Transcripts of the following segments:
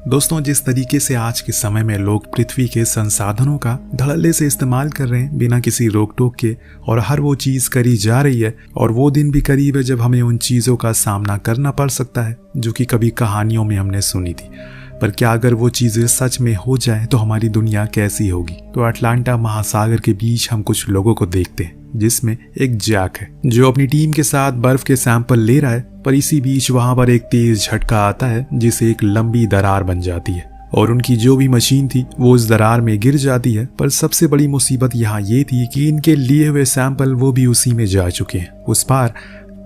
दोस्तों, जिस तरीके से आज के समय में लोग पृथ्वी के संसाधनों का धड़ल्ले से इस्तेमाल कर रहे हैं बिना किसी रोक टोक के, और हर वो चीज करी जा रही है, और वो दिन भी करीब है जब हमें उन चीजों का सामना करना पड़ सकता है जो कि कभी कहानियों में हमने सुनी थी। पर क्या अगर वो चीजें सच में हो जाए तो हमारी दुनिया कैसी होगी? तो अटलांटा महासागर के बीच हम कुछ लोगों को देखते हैं, जिसमें एक जैक है जो अपनी टीम के साथ बर्फ के सैंपल ले रहा है। पर इसी बीच वहां पर एक तेज झटका आता है जिसे एक लंबी दरार बन जाती है और उनकी जो भी मशीन थी वो उस दरार में गिर जाती है। पर सबसे बड़ी मुसीबत यहाँ ये थी कि इनके लिए हुए सैंपल वो भी उसी में जा चुके हैं उस पार।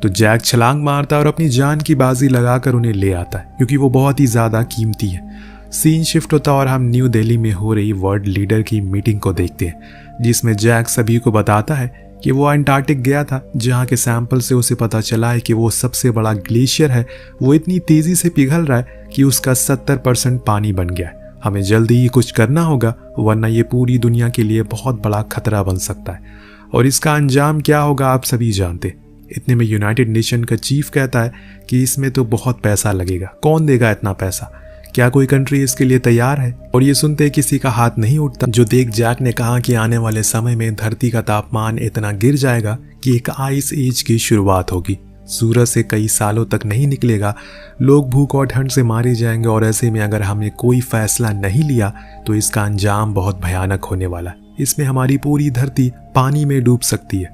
तो जैक छलांग मारता है और अपनी जान की बाजी लगाकर उन्हें ले आता है, क्योंकि वो बहुत ही ज्यादा कीमती है। सीन शिफ्ट होता और हम न्यू दिल्ली में हो रही वर्ल्ड लीडर की मीटिंग को देखते हैं, जिसमें जैक सभी को बताता है कि वो अंटार्कटिक गया था, जहाँ के सैंपल से उसे पता चला है कि वो सबसे बड़ा ग्लेशियर है, वो इतनी तेजी से पिघल रहा है कि उसका 70% पानी बन गया है। हमें जल्दी ही कुछ करना होगा, वरना ये पूरी दुनिया के लिए बहुत बड़ा खतरा बन सकता है। और इसका अंजाम क्या होगा आप सभी जानते। इतने में यूनाइटेड नेशन का चीफ कहता है कि इसमें तो बहुत पैसा लगेगा, कौन देगा इतना पैसा, क्या कोई कंट्री इसके लिए तैयार है? और ये सुनते किसी का हाथ नहीं उठता। जो देख जैक ने कहा कि आने वाले समय में धरती का तापमान इतना गिर जाएगा कि एक आइस एज की शुरुआत होगी, सूरज से कई सालों तक नहीं निकलेगा, लोग भूख और ठंड से मारे जाएंगे, और ऐसे में अगर हमने कोई फैसला नहीं लिया तो इसका अंजाम बहुत भयानक होने वाला है। इसमें हमारी पूरी धरती पानी में डूब सकती है।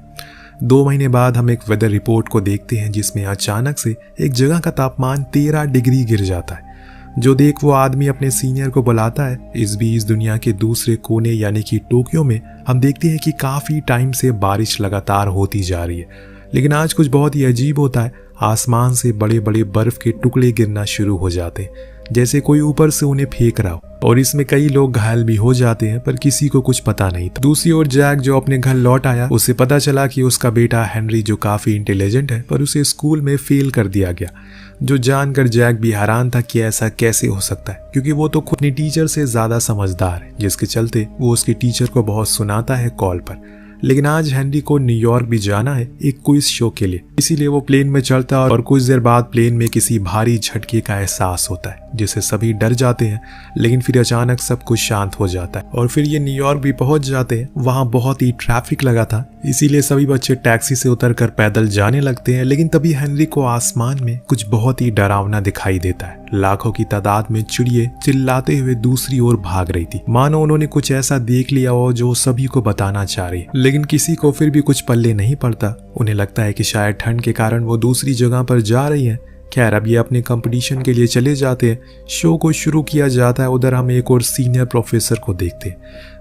2 महीने बाद हम एक वेदर रिपोर्ट को देखते हैं, जिसमें अचानक से एक जगह का तापमान 13 डिग्री गिर जाता है। जो देख वो आदमी अपने सीनियर को बुलाता है। इस बीच दुनिया के दूसरे कोने यानी कि टोक्यो में हम देखते हैं कि काफी टाइम से बारिश लगातार होती जा रही है, लेकिन आज कुछ बहुत ही अजीब होता है। आसमान से बड़े बड़े बर्फ के टुकड़े गिरना शुरू हो जाते हैं, जैसे कोई ऊपर से उन्हें फेंक रहा हो, और इसमें कई लोग घायल भी हो जाते हैं, पर किसी को कुछ पता नहीं था। दूसरी ओर जैक जो अपने घर लौट आया, उसे पता चला कि उसका बेटा हेनरी, जो काफी इंटेलिजेंट है, पर उसे स्कूल में फेल कर दिया गया। जो जानकर जैक भी हैरान था कि ऐसा कैसे हो सकता है, क्योंकि वो तो खुद अपनी टीचर से ज्यादा समझदार है, जिसके चलते वो उसकी टीचर को बहुत सुनाता है कॉल पर। लेकिन आज हेनरी को न्यूयॉर्क भी जाना है एक क्विज शो के लिए, इसीलिए वो प्लेन में चढ़ता है और कुछ देर बाद प्लेन में किसी भारी झटके का एहसास होता है, जिससे सभी डर जाते हैं। लेकिन फिर अचानक सब कुछ शांत हो जाता है और फिर ये न्यूयॉर्क भी पहुंच जाते हैं। वहां बहुत ही ट्रैफिक लगा था, इसीलिए सभी बच्चे टैक्सी से उतरकर पैदल जाने लगते हैं। लेकिन तभी हेनरी को आसमान में कुछ बहुत ही डरावना दिखाई देता है। लाखों की तादाद में चिड़िए चिल्लाते हुए दूसरी ओर भाग रही थी, मानो उन्होंने कुछ ऐसा देख लिया हो जो सभी को बताना चाह रही है। लेकिन किसी को फिर भी कुछ पल्ले नहीं पड़ता। उन्हें लगता है कि शायद ठंड के कारण वो दूसरी जगह पर जा रही है। खैर, अब ये अपने कंपटीशन के लिए चले जाते हैं। शो को शुरू किया जाता है। उधर हम एक और सीनियर प्रोफेसर को देखते हैं,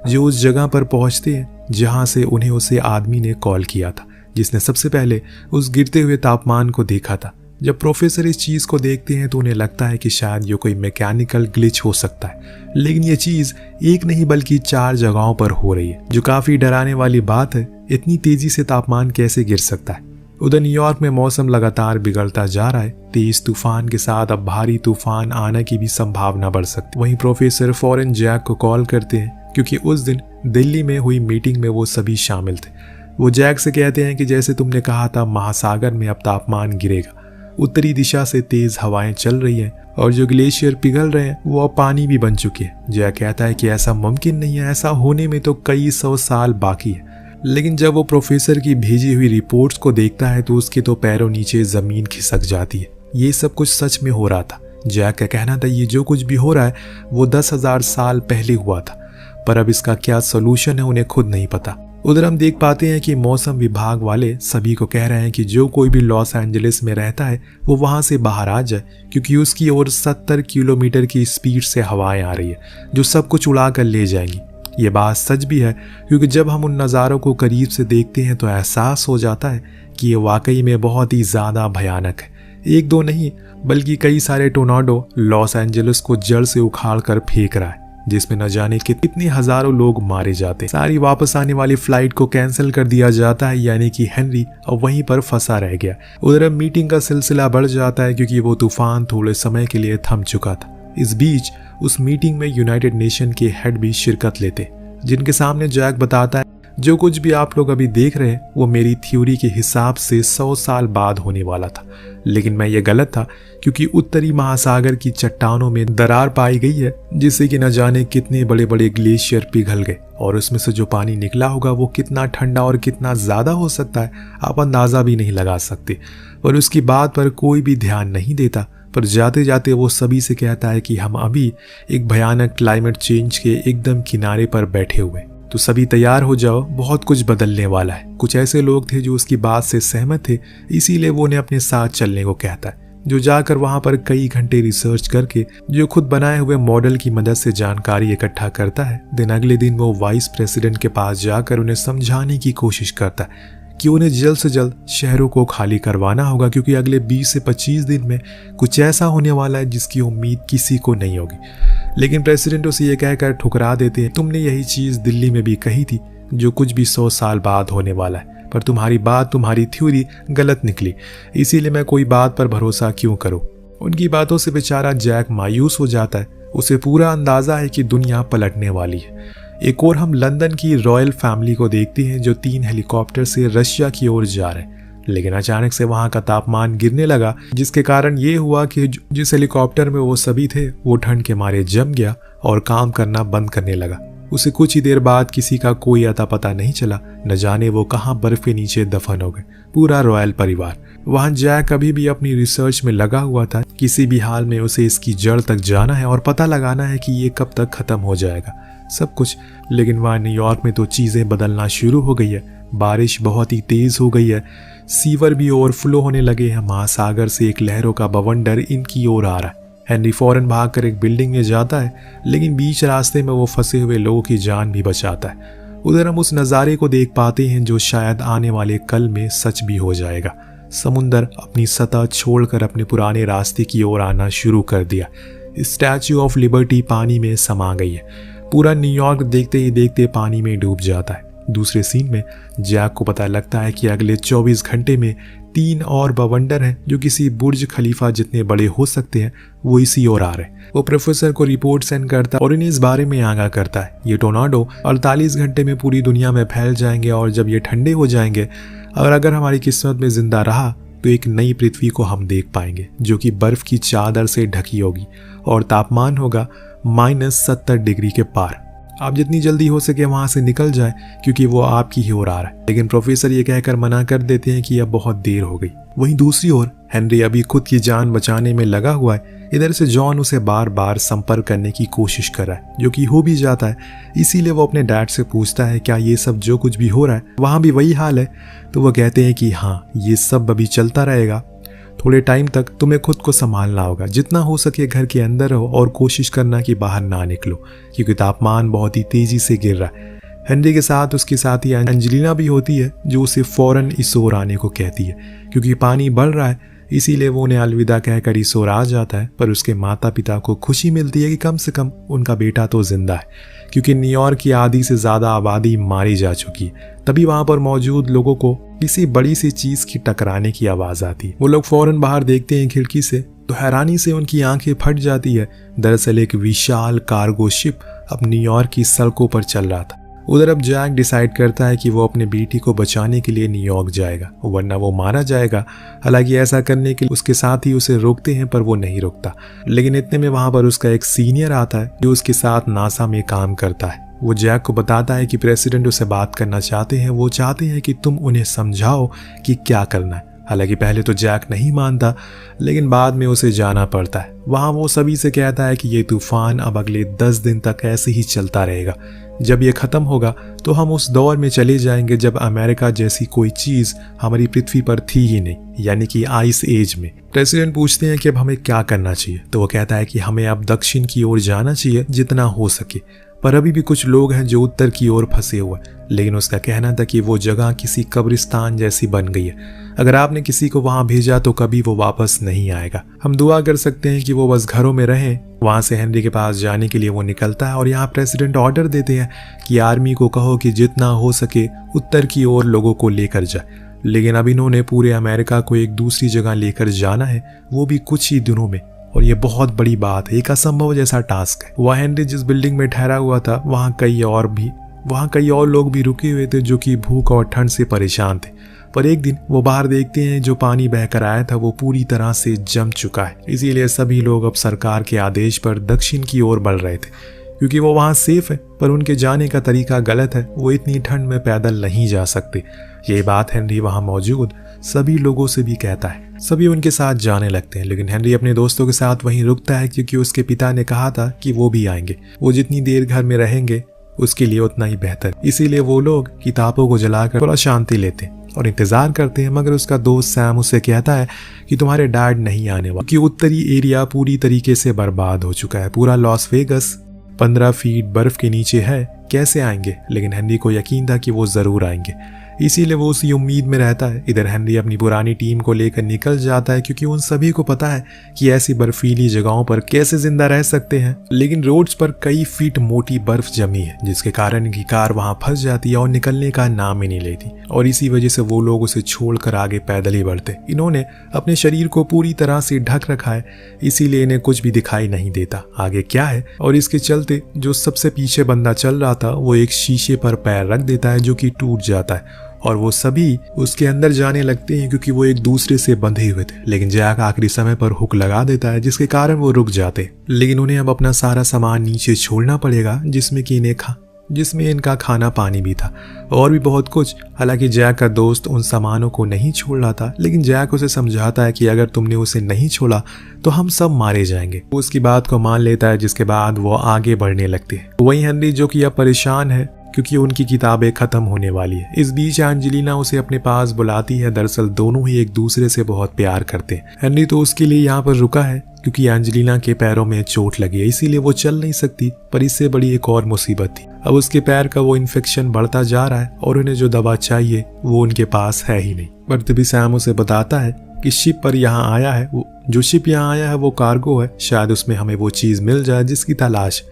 जो उस जगह पर पहुंचते हैं जहां से उन्हें उसे आदमी ने कॉल किया था, जिसने सबसे पहले उस गिरते हुए तापमान को देखा था। जब प्रोफेसर इस चीज को देखते हैं तो उन्हें लगता है कि शायद ये कोई मैकेनिकल ग्लिच हो सकता है, लेकिन ये चीज एक नहीं बल्कि 4 जगहों पर हो रही है, जो काफी डराने वाली बात है। इतनी तेजी से तापमान कैसे गिर सकता है? उधर न्यूयॉर्क में मौसम लगातार बिगड़ता जा रहा है। तेज तूफान के साथ अब भारी तूफान आने की भी संभावना बढ़ सकती है। वहीं प्रोफेसर फौरन जैक को कॉल करते हैं, क्योंकि उस दिन दिल्ली में हुई मीटिंग में वो सभी शामिल थे। वो जैक से कहते हैं कि जैसे तुमने कहा था, महासागर में अब तापमान गिरेगा। उत्तरी दिशा से तेज हवाएं चल रही हैं और जो ग्लेशियर पिघल रहे हैं वो अब पानी भी बन चुके हैं। जैक कहता है कि ऐसा मुमकिन नहीं है, ऐसा होने में तो कई 100 साल बाकी है। लेकिन जब वो प्रोफेसर की भेजी हुई रिपोर्ट्स को देखता है तो उसके तो पैरों नीचे जमीन खिसक जाती है। ये सब कुछ सच में हो रहा था। जैक का कहना था ये जो कुछ भी हो रहा है वो 10,000 साल पहले हुआ था, पर अब इसका क्या सोल्यूशन है उन्हें खुद नहीं पता। उधर हम देख पाते हैं कि मौसम विभाग वाले सभी को कह रहे हैं कि जो कोई भी लॉस एंजलिस में रहता है वो वहां से बाहर आ जाए, क्योंकि उसकी ओर 70 किलोमीटर की स्पीड से हवाएं आ रही है जो सब कुछ उड़ा कर ले जाएंगी। ये बात सच भी है, क्योंकि जब हम उन नज़ारों को करीब से देखते हैं तो एहसास हो जाता है कि ये वाकई में बहुत ही ज़्यादा भयानक है। एक दो नहीं बल्कि कई सारे टोर्नाडो लॉस एंजलिस को जड़ से उखाड़ कर फेंक रहा है, जिसमें न जाने कितने हजारों लोग मारे जाते हैं। सारी वापस आने वाली फ्लाइट को कैंसिल कर दिया जाता है, यानी कि हेनरी अब वहीं पर फंसा रह गया। उधर अब मीटिंग का सिलसिला बढ़ जाता है, क्योंकि वो तूफान थोड़े समय के लिए थम चुका था। इस बीच उस मीटिंग में यूनाइटेड नेशन के हेड भी शिरकत लेते, जिनके सामने जैक बताता है जो कुछ भी आप लोग अभी देख रहे हैं वो मेरी थ्योरी के हिसाब से 100 साल बाद होने वाला था, लेकिन मैं ये गलत था क्योंकि उत्तरी महासागर की चट्टानों में दरार पाई गई है जिससे कि न जाने कितने बड़े बड़े ग्लेशियर पिघल गए और उसमें से जो पानी निकला होगा वो कितना ठंडा और कितना ज़्यादा हो सकता है आप अंदाज़ा भी नहीं लगा सकते। और उसकी बात पर कोई भी ध्यान नहीं देता, पर जाते जाते वो सभी से कहता है कि हम अभी एक भयानक क्लाइमेट चेंज के एकदम किनारे पर बैठे हुए, तो सभी तैयार हो जाओ, बहुत कुछ बदलने वाला है। कुछ ऐसे लोग थे जो उसकी बात से सहमत थे, इसीलिए वो उन्हें अपने साथ चलने को कहता है, जो जाकर वहां पर कई घंटे रिसर्च करके जो खुद बनाए हुए मॉडल की मदद से जानकारी इकट्ठा करता है। दिन अगले दिन वो वाइस प्रेसिडेंट के पास जाकर उन्हें समझाने की कोशिश करता है कि उन्हें जल्द से जल्द शहरों को खाली करवाना होगा क्योंकि अगले 20 से 25 दिन में कुछ ऐसा होने वाला है जिसकी उम्मीद किसी को नहीं होगी। लेकिन प्रेसिडेंट उसे ये कहकर ठुकरा देते हैं, तुमने यही चीज़ दिल्ली में भी कही थी, जो कुछ भी 100 साल बाद होने वाला है, पर तुम्हारी बात, तुम्हारी थ्योरी गलत निकली, इसीलिए मैं कोई बात पर भरोसा क्यों करूं। उनकी बातों से बेचारा जैक मायूस हो जाता है, उसे पूरा अंदाजा है कि दुनिया पलटने वाली है। एक और हम लंदन की रॉयल फैमिली को देखते हैं जो 3 हेलीकॉप्टर से रशिया की ओर जा रहे हैं, लेकिन अचानक से वहां का तापमान गिरने लगा जिसके कारण ये हुआ कि जिस हेलीकॉप्टर में वो सभी थे वो ठंड के मारे जम गया और काम करना बंद करने लगा। उसे कुछ ही देर बाद किसी का कोई अता पता नहीं चला, न जाने वो कहाँ बर्फ के नीचे दफन हो गए, पूरा रॉयल परिवार। वहां जैक अभी भी अपनी रिसर्च में लगा हुआ था, किसी भी हाल में उसे इसकी जड़ तक जाना है और पता लगाना है कि ये कब तक खत्म हो जाएगा सब कुछ। लेकिन वहाँ न्यूयॉर्क में तो चीज़ें बदलना शुरू हो गई है, बारिश बहुत ही तेज़ हो गई है, सीवर भी ओवरफ्लो होने लगे हैं, महासागर से एक लहरों का बवंडर इनकी ओर आ रहा है। हेनरी फौरन भागकर एक बिल्डिंग में जाता है, लेकिन बीच रास्ते में वो फंसे हुए लोगों की जान भी बचाता है। उधर हम उस नज़ारे को देख पाते हैं जो शायद आने वाले कल में सच भी हो जाएगा। समुंदर अपनी सतह छोड़कर अपने पुराने रास्ते की ओर आना शुरू कर दिया। स्टैच्यू ऑफ लिबर्टी पानी में समा गई है। पूरा न्यूयॉर्क देखते ही देखते पानी में डूब जाता है। दूसरे सीन में जैक को पता लगता है कि अगले 24 घंटे में 3 और बवंडर हैं जो किसी बुर्ज खलीफा जितने बड़े हो सकते हैं, वो इसी ओर आ रहे हैं। वो प्रोफेसर को रिपोर्ट सेंड करता है और इन्हें इस बारे में आगाह करता है। ये टोर्नाडो 48 घंटे में पूरी दुनिया में फैल जाएंगे और जब ये ठंडे हो जाएंगे और अगर हमारी किस्मत में जिंदा रहा तो एक नई पृथ्वी को हम देख पाएंगे जो कि बर्फ की चादर से ढकी होगी और तापमान होगा -70 डिग्री के पार। आप जितनी जल्दी हो सके वहां से निकल जाएं क्योंकि वो आपकी ही ओर आ रहा है। लेकिन प्रोफेसर ये कहकर मना कर देते हैं कि अब बहुत देर हो गई। वहीं दूसरी ओर हेनरी अभी खुद की जान बचाने में लगा हुआ है। इधर से जॉन उसे बार बार संपर्क करने की कोशिश कर रहा है, जो कि हो भी जाता है। इसीलिए वो अपने डैड से पूछता है क्या ये सब जो कुछ भी हो रहा है वहां भी वही हाल है। तो वो कहते हैं कि हाँ, ये सब अभी चलता रहेगा, थोड़े टाइम तक तुम्हें खुद को संभालना होगा, जितना हो सके घर के अंदर रहो और कोशिश करना कि बाहर ना निकलो क्योंकि तापमान बहुत ही तेजी से गिर रहा है। हेनरी के साथ उसकी साथी एंजेलिना भी होती है जो उसे फौरन इस ओर आने को कहती है क्योंकि पानी बढ़ रहा है। इसीलिए वो उन्हें अलविदा कहकर इस ओर आ जाता है, पर उसके माता पिता को खुशी मिलती है कि कम से कम उनका बेटा तो जिंदा है क्योंकि न्यूयॉर्क की आधी से ज़्यादा आबादी मारी जा चुकी है। तभी वहां पर मौजूद लोगों को किसी बड़ी सी चीज की टकराने की आवाज आती है। वो लोग फौरन बाहर देखते हैं खिड़की से, तो हैरानी से उनकी आंखें फट जाती है। दरअसल एक विशाल कार्गो शिप अब न्यूयॉर्क की सड़कों पर चल रहा था। उधर अब जैक डिसाइड करता है कि वो अपने बेटी को बचाने के लिए न्यूयॉर्क जाएगा, वरना वो मारा जाएगा। हालांकि ऐसा करने के लिए उसके साथ ही उसे रोकते हैं, पर वो नहीं रुकता। लेकिन इतने में वहां पर उसका एक सीनियर आता है जो उसके साथ नासा में काम करता है। वो जैक को बताता है कि प्रेसिडेंट उसे बात करना चाहते हैं, वो चाहते हैं कि तुम उन्हें समझाओ कि क्या करना है। हालांकि पहले तो जैक नहीं मानता, लेकिन बाद में उसे जाना पड़ता है। वहां वो सभी से कहता है कि ये तूफान अब अगले 10 दिन तक ऐसे ही चलता रहेगा। जब ये खत्म होगा तो हम उस दौर में चले जाएंगे जब अमेरिका जैसी कोई चीज हमारी पृथ्वी पर थी ही नहीं, यानी कि आइस एज में। प्रेसिडेंट पूछते हैं कि अब हमें क्या करना चाहिए, तो वो कहता है कि हमें अब दक्षिण की ओर जाना चाहिए जितना हो सके, पर अभी भी कुछ लोग हैं जो उत्तर की ओर फंसे हुए। लेकिन उसका कहना था कि वो जगह किसी कब्रिस्तान जैसी बन गई है, अगर आपने किसी को वहां भेजा तो कभी वो वापस नहीं आएगा। हम दुआ कर सकते हैं कि वो बस घरों में रहें। वहां से हेनरी के पास जाने के लिए वो निकलता है और यहाँ प्रेसिडेंट ऑर्डर देते हैं कि आर्मी को कहो कि जितना हो सके उत्तर की ओर लोगों को लेकर जाए। लेकिन अब इन्होंने पूरे अमेरिका को एक दूसरी जगह लेकर जाना है, वो भी कुछ ही दिनों में, और ये बहुत बड़ी बात है, एक असंभव जैसा टास्क है। वह हेनरी जिस बिल्डिंग में ठहरा हुआ था वहाँ कई और भी वहाँ कई और लोग भी रुके हुए थे जो कि भूख और ठंड से परेशान थे। पर एक दिन वो बाहर देखते हैं जो पानी बहकर आया था वो पूरी तरह से जम चुका है। इसीलिए सभी लोग अब सरकार के आदेश पर दक्षिण की ओर बढ़ रहे थे, क्योंकि वो वहाँ सेफ है। पर उनके जाने का तरीका गलत है, वो इतनी ठंड में पैदल नहीं जा सकते। ये बात हेनरी वहाँ मौजूद सभी लोगों से भी कहता है। सभी उनके साथ जाने लगते हैं, लेकिन हेनरी अपने दोस्तों के साथ वहीं रुकता है, क्योंकि उसके पिता ने कहा था कि वो भी आएंगे। वो जितनी देर घर में रहेंगे उसके लिए उतना ही बेहतर। इसीलिए वो लोग किताबों को जलाकर थोड़ा शांति लेते हैं और इंतजार करते हैं। मगर उसका दोस्त सैम उसे कहता है कि तुम्हारे डैड नहीं आने वाले, क्योंकि उत्तरी एरिया पूरी तरीके से बर्बाद हो चुका है। पूरा लॉस वेगस 15 फीट बर्फ के नीचे है, कैसे आएंगे? लेकिन हेनरी को यकीन था कि वो जरूर आएंगे, इसीलिए वो उसी उम्मीद में रहता है। इधर हेनरी अपनी पुरानी टीम को लेकर निकल जाता है, क्योंकि उन सभी को पता है कि ऐसी बर्फीली जगहों पर कैसे जिंदा रह सकते हैं। लेकिन रोड्स पर कई फीट मोटी बर्फ जमी है, जिसके कारण इनकी कार वहां फंस जाती है और निकलने का नाम ही नहीं लेती। और इसी वजह से वो लोग उसे छोड़कर आगे पैदल ही बढ़ते। इन्होंने अपने शरीर को पूरी तरह से ढक रखा है, इसीलिए इन्हें कुछ भी दिखाई नहीं देता आगे क्या है। और इसके चलते जो सबसे पीछे बंदा चल रहा था वो एक शीशे पर पैर रख देता है, जो कि टूट जाता है और वो सभी उसके अंदर जाने लगते हैं, क्योंकि वो एक दूसरे से बंधे हुए थे। लेकिन जैक आखिरी समय पर हुक लगा देता है, जिसके कारण वो रुक जाते। लेकिन उन्हें अब अपना सारा सामान नीचे छोड़ना पड़ेगा, जिसमें इनका खाना पानी भी था और भी बहुत कुछ। हालांकि जैक का दोस्त उन सामानों को नहीं छोड़ रहा था, लेकिन जैक उसे समझाता है कि अगर तुमने उसे नहीं छोड़ा तो हम सब मारे जाएंगे। वो उसकी बात को मान लेता है, जिसके बाद वो आगे बढ़ने लगते हैं। वहीं हेनरी जो कि अब परेशान है, क्योंकि उनकी किताबें खत्म होने वाली है। इस बीच एंजेलिना उसे अपने पास बुलाती है। दरअसल दोनों ही एक दूसरे से बहुत प्यार करते हैं। हेनरी तो उसके लिए यहाँ पर रुका है, क्योंकि एंजेलिना के पैरों में चोट लगी है, इसीलिए वो चल नहीं सकती। पर इससे बड़ी एक और मुसीबत थी, अब उसके पैर का वो इन्फेक्शन बढ़ता जा रहा है और उन्हें जो दवा चाहिए वो उनके पास है ही नहीं। पर तभी सैम उसे बताता है कि शिप यहाँ आया है वो कार्गो है, शायद उसमें हमें वो चीज़ मिल जाए जिसकी तलाश।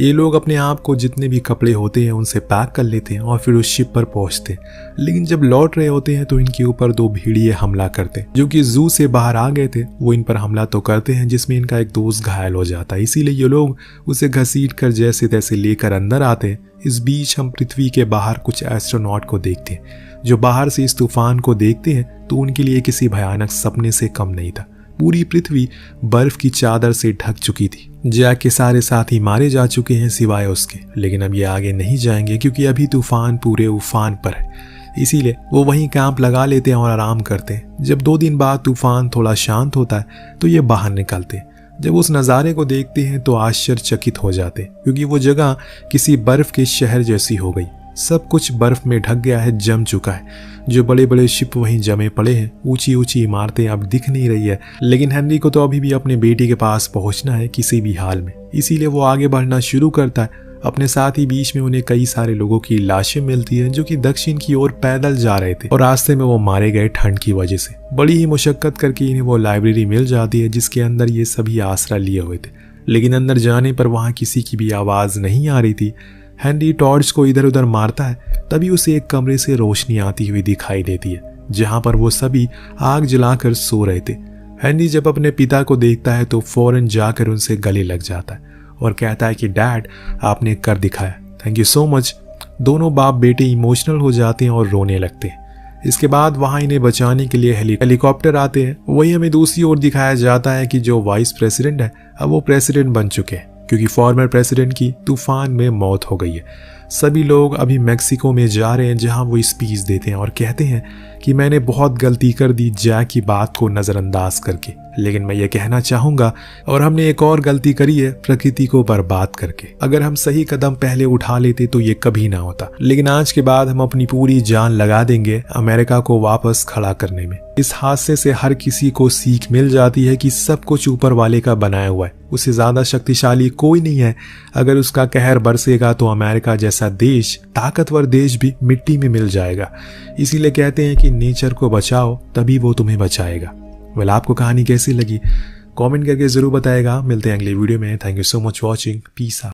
ये लोग अपने आप को जितने भी कपड़े होते हैं उनसे पैक कर लेते हैं और फिर उस शिप पर पहुंचते हैं। लेकिन जब लौट रहे होते हैं तो इनके ऊपर 2 भेड़िए हमला करते हैं, जो कि जू से बाहर आ गए थे। वो इन पर हमला तो करते हैं, जिसमें इनका एक दोस्त घायल हो जाता है। इसीलिए ये लोग उसे घसीट कर जैसे तैसे लेकर अंदर आते हैं। इस बीच हम पृथ्वी के बाहर कुछ एस्ट्रोनॉट को देखते हैं, जो बाहर से इस तूफान को देखते हैं तो उनके लिए किसी भयानक सपने से कम नहीं था। पूरी पृथ्वी बर्फ की चादर से ढक चुकी थी। जैक के सारे साथी मारे जा चुके हैं सिवाय उसके। लेकिन अब ये आगे नहीं जाएंगे, क्योंकि अभी तूफान पूरे उफान पर है। इसीलिए वो वहीं कैंप लगा लेते हैं और आराम करते हैं। जब 2 दिन बाद तूफान थोड़ा शांत होता है तो ये बाहर निकलते हैं। जब उस नज़ारे को देखते हैं तो आश्चर्यचकित हो जाते, क्योंकि वो जगह किसी बर्फ के शहर जैसी हो गई। सब कुछ बर्फ में ढक गया है, जम चुका है। जो बड़े बड़े शिप वहीं जमे पड़े हैं, ऊंची ऊंची इमारतें अब दिख नहीं रही है। लेकिन हेनरी को तो अभी भी अपने बेटे के पास पहुंचना है किसी भी हाल में, इसीलिए वो आगे बढ़ना शुरू करता है। अपने साथ ही बीच में उन्हें कई सारे लोगों की लाशें मिलती हैं, जो कि दक्षिण की ओर पैदल जा रहे थे और रास्ते में वो मारे गए ठंड की वजह से। बड़ी ही मुशक्कत करके इन्हें वो लाइब्रेरी मिल जाती है, जिसके अंदर ये सभी आसरा लिए हुए थे। लेकिन अंदर जाने पर वहाँ किसी की भी आवाज़ नहीं आ रही थी। हेनरी टॉर्च को इधर उधर मारता है, तभी उसे एक कमरे से रोशनी आती हुई दिखाई देती है, जहां पर वो सभी आग जलाकर सो रहे थे। हेनरी जब अपने पिता को देखता है तो फौरन जाकर उनसे गले लग जाता है और कहता है कि डैड, आपने कर दिखाया, थैंक यू सो मच। दोनों बाप बेटे इमोशनल हो जाते हैं और रोने लगते हैं। इसके बाद वहां इन्हें बचाने के लिए हेलीकॉप्टर आते हैं। वही हमें दूसरी ओर दिखाया जाता है कि जो वाइस प्रेसिडेंट है अब वो प्रेसिडेंट बन चुके हैं, क्योंकि फॉर्मर प्रेसिडेंट की तूफान में मौत हो गई है। सभी लोग अभी मेक्सिको में जा रहे हैं, जहां वो स्पीच देते हैं और कहते हैं कि मैंने बहुत गलती कर दी जैक की बात को नज़रअंदाज करके, लेकिन मैं ये कहना चाहूँगा और हमने एक और गलती करी है, प्रकृति को बर्बाद करके। अगर हम सही कदम पहले उठा लेते तो ये कभी ना होता। लेकिन आज के बाद हम अपनी पूरी जान लगा देंगे अमेरिका को वापस खड़ा करने में। इस हादसे से हर किसी को सीख मिल जाती है कि सब कुछ ऊपर वाले का बनाया हुआ है, उससे ज़्यादा शक्तिशाली कोई नहीं है। अगर उसका कहर बरसेगा तो अमेरिका जैसा देश, ताकतवर देश भी मिट्टी में मिल जाएगा। इसीलिए कहते हैं कि नेचर को बचाओ, तभी वो तुम्हें बचाएगा। वेल, आपको कहानी कैसी लगी कमेंट करके जरूर बताएगा। मिलते हैं अगले वीडियो में। Thank you so much watching. Peace out.